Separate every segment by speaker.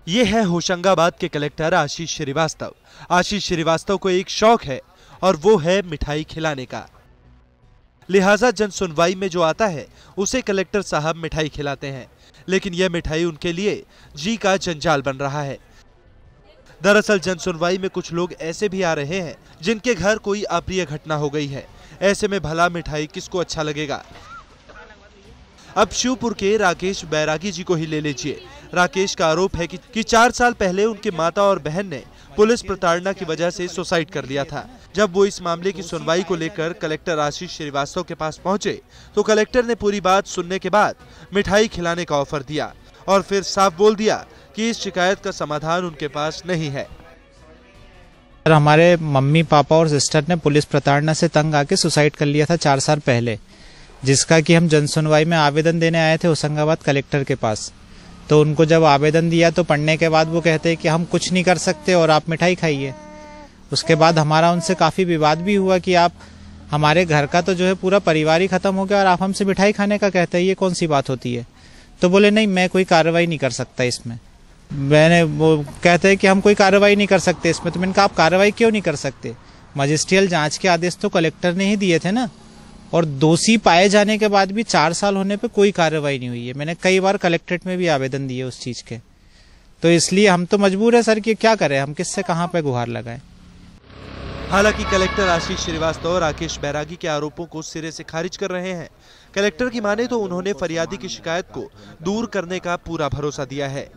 Speaker 1: ये है होशंगाबाद के कलेक्टर आशीष श्रीवास्तव। आशीष श्रीवास्तव को एक शौक है और वो है मिठाई खिलाने का। लिहाजा जन सुनवाई में जो आता है उसे कलेक्टर साहब मिठाई खिलाते हैं, लेकिन यह मिठाई उनके लिए जी का जंजाल बन रहा है। दरअसल जन सुनवाई में कुछ लोग ऐसे भी आ रहे हैं जिनके घर कोई अप्रिय घटना हो गई है। ऐसे में भला मिठाई किसको अच्छा लगेगा। अब शिवपुर के राकेश बैरागी जी को ही ले लीजिए। राकेश का आरोप है कि 4 साल पहले उनकी माता और बहन ने पुलिस प्रताड़ना की वजह से सुसाइड कर लिया था। जब वो इस मामले की सुनवाई को लेकर कलेक्टर आशीष श्रीवास्तव के पास पहुंचे तो कलेक्टर ने पूरी बात सुनने के बाद मिठाई खिलाने का ऑफर दिया और फिर साफ बोल दिया कि इस शिकायत का समाधान उनके पास नहीं है।
Speaker 2: हमारे मम्मी पापा और सिस्टर ने पुलिस प्रताड़ना से तंग आके सुसाइड कर लिया था 4 साल पहले, जिसका कि हम जन सुनवाई में आवेदन देने आए थे होशंगाबाद कलेक्टर के पास। तो उनको जब आवेदन दिया तो पढ़ने के बाद वो कहते हैं कि हम कुछ नहीं कर सकते और आप मिठाई खाइए। उसके बाद हमारा उनसे काफ़ी विवाद भी हुआ कि आप हमारे घर का तो जो है पूरा परिवार ही खत्म हो गया और आप हमसे मिठाई खाने का कहते हैं, ये कौन सी बात होती है। तो बोले नहीं, मैं कोई कार्रवाई नहीं कर सकता इसमें। मैंने वो कहते हैं कि हम कोई कार्रवाई नहीं कर सकते इसमें। तो मैंने कहा आप कार्रवाई क्यों नहीं कर सकते? मजिस्ट्रियल जांच के आदेश तो कलेक्टर ने ही दिए थे ना, और दोषी पाए जाने के बाद भी 4 साल होने पे कोई कार्रवाई नहीं हुई है। मैंने कई बार कलेक्ट्रेट में भी आवेदन दिए उस चीज के। तो इसलिए हम तो मजबूर है सर कि क्या करें, हम किससे कहां पे गुहार लगाएं।
Speaker 1: हालांकि कलेक्टर आशीष श्रीवास्तव और राकेश बैरागी के आरोपों को सिरे से खारिज कर रहे हैं। कलेक्टर की माने तो उन्होंने फरियादी की शिकायत को दूर करने का पूरा भरोसा दिया है।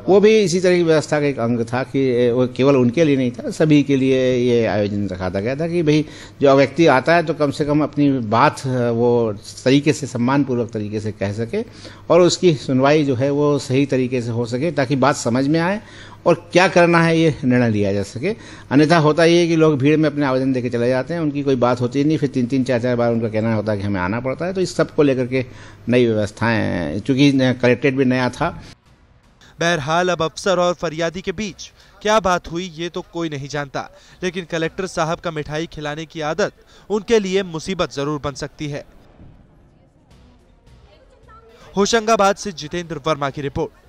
Speaker 3: वो भी इसी तरह की व्यवस्था का एक अंग था कि वो केवल उनके लिए नहीं था, सभी के लिए ये आयोजन रखा गया था कि भाई जो व्यक्ति आता है तो कम से कम अपनी बात वो तरीके से, सम्मानपूर्वक तरीके से कह सके और उसकी सुनवाई जो है वो सही तरीके से हो सके, ताकि बात समझ में आए और क्या करना है ये निर्णय लिया जा सके। अन्यथा होता ये है कि लोग भीड़ में अपने आवेदन देके चले जाते हैं, उनकी कोई बात होती नहीं, फिर 3-3, 4-4 बार उनका कहना होता है कि हमें आना पड़ता है। तो इस सब को लेकर के नई व्यवस्थाएं, चूंकि कलेक्ट्रेट भी नया था।
Speaker 1: बहरहाल अब अफसर और फरियादी के बीच क्या बात हुई ये तो कोई नहीं जानता, लेकिन कलेक्टर साहब का मिठाई खिलाने की आदत उनके लिए मुसीबत जरूर बन सकती है। होशंगाबाद से जितेंद्र वर्मा की रिपोर्ट।